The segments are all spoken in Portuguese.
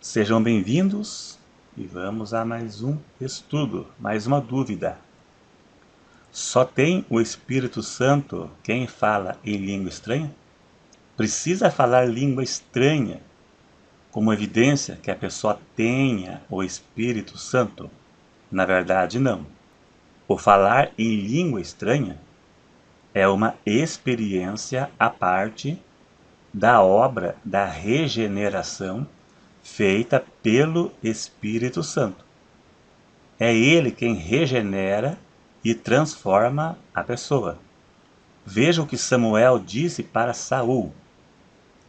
Sejam bem-vindos e vamos a mais um estudo, mais uma dúvida. Só tem o Espírito Santo quem fala em língua estranha? Precisa falar língua estranha como evidência que a pessoa tenha o Espírito Santo? Na verdade, não. O falar em língua estranha é uma experiência à parte da obra da regeneração feita pelo Espírito Santo. É ele quem regenera e transforma a pessoa. Veja o que Samuel disse para Saul: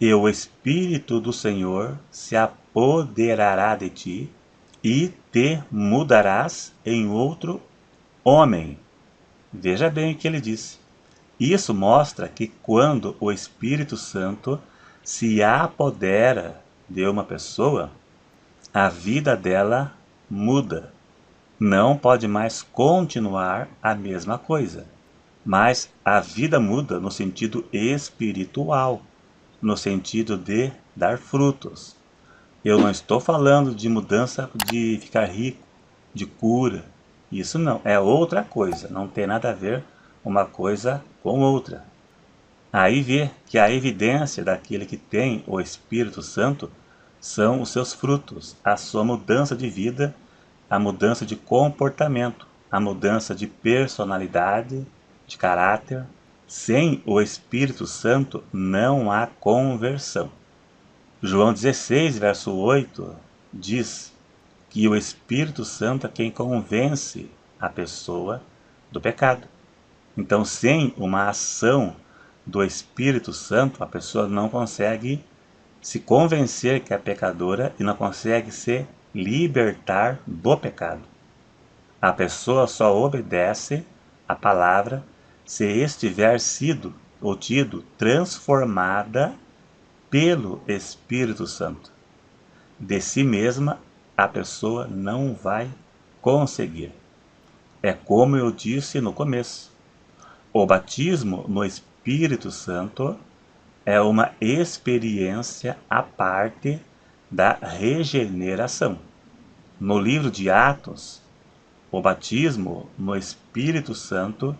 "E o Espírito do Senhor se apoderará de ti, e te mudarás em outro homem." Veja bem o que ele disse. Isso mostra que quando o Espírito Santo se apodera de uma pessoa, a vida dela muda. Não pode mais continuar a mesma coisa. Mas a vida muda no sentido espiritual, no sentido de dar frutos. Eu não estou falando de mudança de ficar rico, de cura. Isso não, é outra coisa, não tem nada a ver uma coisa com outra. Aí vê que a evidência daquele que tem o Espírito Santo são os seus frutos, a sua mudança de vida, a mudança de comportamento, a mudança de personalidade, de caráter. Sem o Espírito Santo não há conversão. João 16, verso 8 diz que o Espírito Santo é quem convence a pessoa do pecado. Então, sem uma ação do Espírito Santo, a pessoa não consegue se convencer que é pecadora e não consegue se libertar do pecado. A pessoa só obedece a palavra se estiver sido ou tido transformada pelo Espírito Santo. De si mesma, a pessoa não vai conseguir. É como eu disse no começo. O batismo no Espírito Santo é uma experiência à parte da regeneração. No livro de Atos, o batismo no Espírito Santo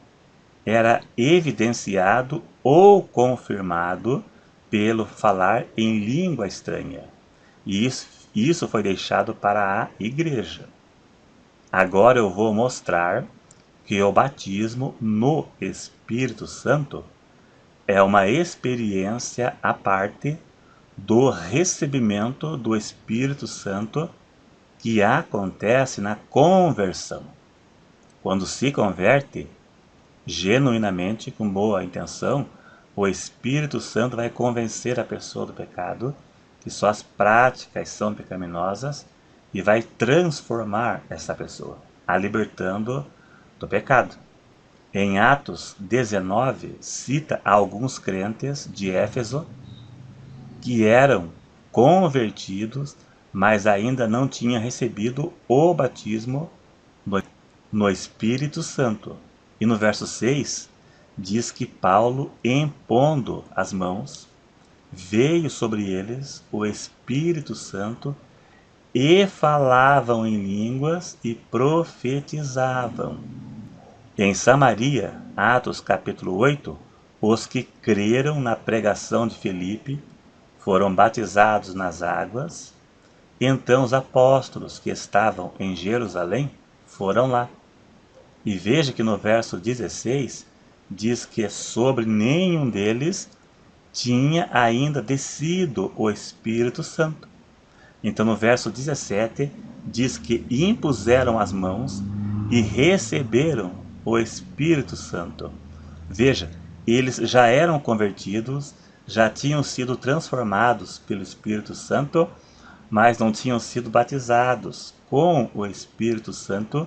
era evidenciado ou confirmado pelo falar em língua estranha. E isso foi deixado para a igreja. Agora eu vou mostrar que o batismo no Espírito Santo é uma experiência à parte do recebimento do Espírito Santo que acontece na conversão. Quando se converte, genuinamente, com boa intenção, o Espírito Santo vai convencer a pessoa do pecado, que suas práticas são pecaminosas, e vai transformar essa pessoa, a libertando do pecado. Em Atos 19, cita alguns crentes de Éfeso que eram convertidos, mas ainda não tinham recebido o batismo no Espírito Santo. E no verso 6, diz que Paulo, impondo as mãos, veio sobre eles o Espírito Santo e falavam em línguas e profetizavam. Em Samaria, Atos capítulo 8, os que creram na pregação de Filipe foram batizados nas águas. Então os apóstolos que estavam em Jerusalém foram lá. E veja que no verso 16 diz que sobre nenhum deles tinha ainda descido o Espírito Santo. Então no verso 17 diz que impuseram as mãos e receberam o Espírito Santo. Veja, eles já eram convertidos, já tinham sido transformados pelo Espírito Santo, mas não tinham sido batizados com o Espírito Santo,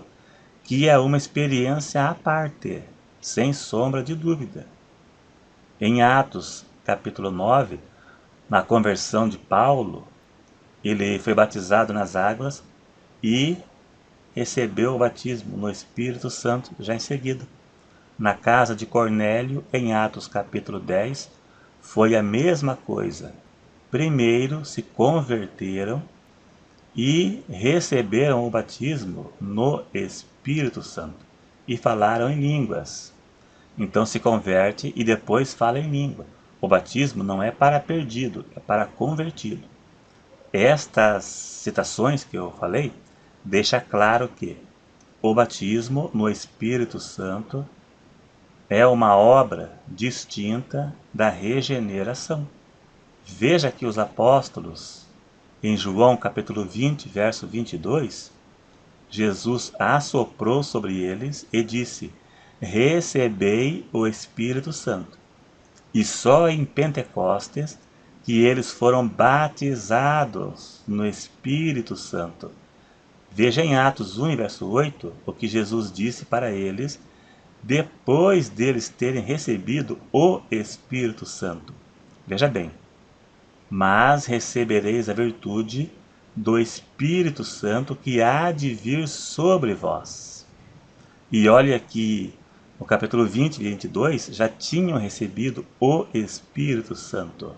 que é uma experiência à parte, sem sombra de dúvida. Em Atos, capítulo 9, na conversão de Paulo, ele foi batizado nas águas e recebeu o batismo no Espírito Santo já em seguida. Na casa de Cornélio, em Atos capítulo 10, foi a mesma coisa. Primeiro se converteram e receberam o batismo no Espírito Santo e falaram em línguas. Então se converte e depois fala em língua. O batismo não é para perdido, é para convertido. Estas citações que eu falei deixa claro que o batismo no Espírito Santo é uma obra distinta da regeneração. Veja que os apóstolos, em João capítulo 20, verso 22, Jesus assoprou sobre eles e disse: recebei o Espírito Santo. E só em Pentecostes que eles foram batizados no Espírito Santo. Veja em Atos 1, verso 8, o que Jesus disse para eles depois deles terem recebido o Espírito Santo. Veja bem, mas recebereis a virtude do Espírito Santo que há de vir sobre vós. E olha que no capítulo 20 e 22 já tinham recebido o Espírito Santo.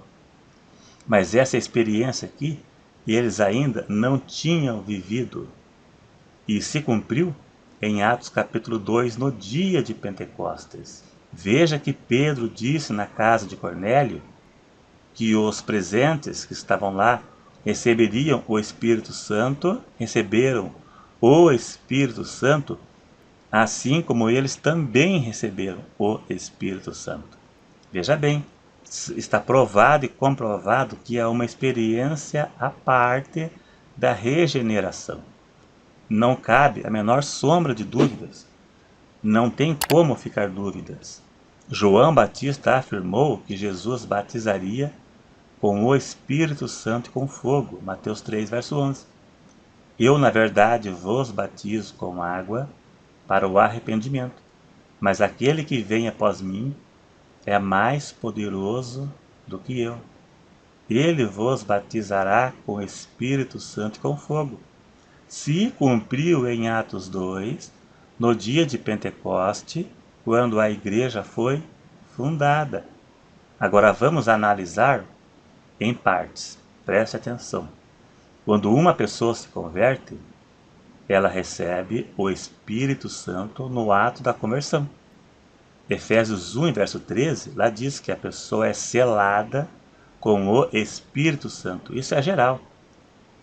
Mas essa experiência aqui, eles ainda não tinham vivido. E se cumpriu em Atos capítulo 2, no dia de Pentecostes. Veja que Pedro disse na casa de Cornélio que os presentes que estavam lá receberiam o Espírito Santo, receberam o Espírito Santo, assim como eles também receberam o Espírito Santo. Veja bem, está provado e comprovado que é uma experiência à parte da regeneração. Não cabe a menor sombra de dúvidas. Não tem como ficar dúvidas. João Batista afirmou que Jesus batizaria com o Espírito Santo e com fogo. Mateus 3, verso 11. Eu, na verdade, vos batizo com água para o arrependimento, mas aquele que vem após mim é mais poderoso do que eu. Ele vos batizará com o Espírito Santo e com fogo. Se cumpriu em Atos 2, no dia de Pentecoste, quando a igreja foi fundada. Agora vamos analisar em partes. Preste atenção. Quando uma pessoa se converte, ela recebe o Espírito Santo no ato da conversão. Efésios 1, verso 13, lá diz que a pessoa é selada com o Espírito Santo. Isso é geral.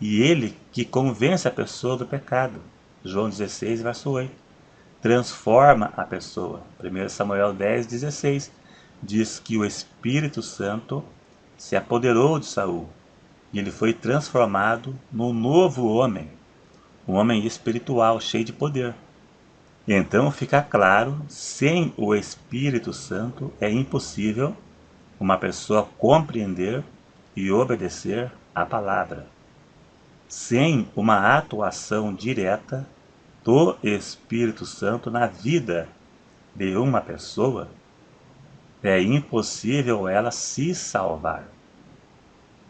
E ele que convence a pessoa do pecado. João 16, verso 8. Transforma a pessoa. 1 Samuel 10, 16. Diz que o Espírito Santo se apoderou de Saul. E ele foi transformado num novo homem. Um homem espiritual, cheio de poder. Então fica claro, sem o Espírito Santo é impossível uma pessoa compreender e obedecer a palavra. Sem uma atuação direta do Espírito Santo na vida de uma pessoa, é impossível ela se salvar.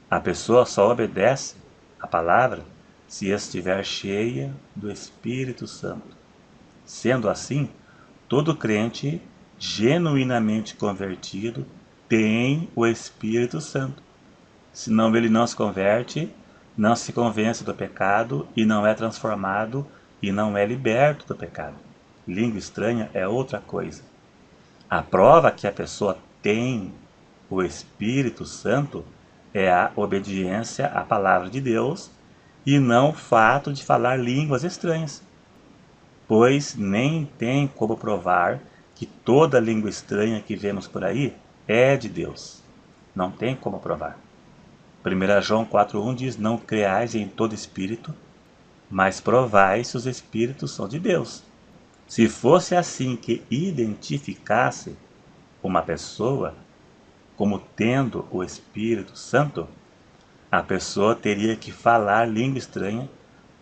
A pessoa só obedece a palavra se estiver cheia do Espírito Santo. Sendo assim, todo crente genuinamente convertido tem o Espírito Santo. Senão ele não se converte, não se convence do pecado e não é transformado e não é liberto do pecado. Língua estranha é outra coisa. A prova que a pessoa tem o Espírito Santo é a obediência à palavra de Deus e não o fato de falar línguas estranhas. Pois nem tem como provar que toda língua estranha que vemos por aí é de Deus. Não tem como provar. 1 João 4,1 diz: não creais em todo espírito, mas provai se os espíritos são de Deus. Se fosse assim que identificasse uma pessoa como tendo o Espírito Santo, a pessoa teria que falar língua estranha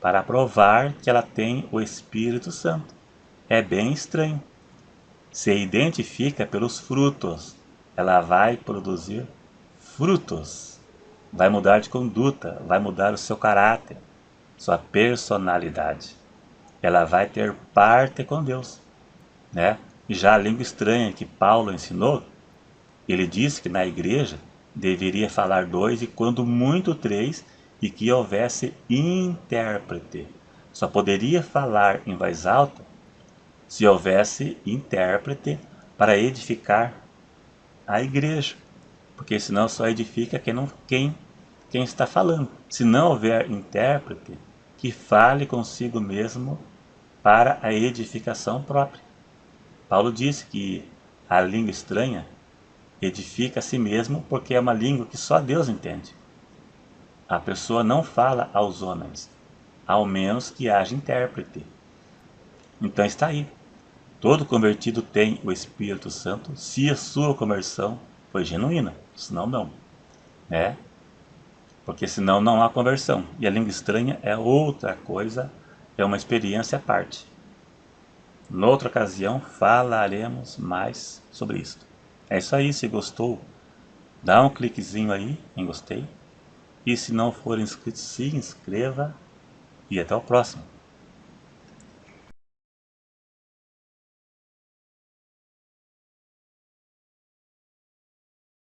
para provar que ela tem o Espírito Santo. É bem estranho. Se identifica pelos frutos. Ela vai produzir frutos. Vai mudar de conduta, vai mudar o seu caráter, sua personalidade. Ela vai ter parte com Deus, né? E já a língua estranha que Paulo ensinou, ele disse que na igreja deveria falar 2 e quando muito 3, e que houvesse intérprete. Só poderia falar em voz alta se houvesse intérprete para edificar a igreja, porque senão só edifica quem está falando. Se não houver intérprete, que fale consigo mesmo para a edificação própria. Paulo disse que a língua estranha edifica a si mesmo porque é uma língua que só Deus entende. A pessoa não fala aos homens, ao menos que haja intérprete. Então está aí. Todo convertido tem o Espírito Santo se a sua conversão foi genuína, senão não. Né? Porque senão não há conversão. E a língua estranha é outra coisa, é uma experiência à parte. Noutra ocasião falaremos mais sobre isso. É isso aí, se gostou, dá um cliquezinho aí em gostei. E se não for inscrito, se inscreva e até o próximo.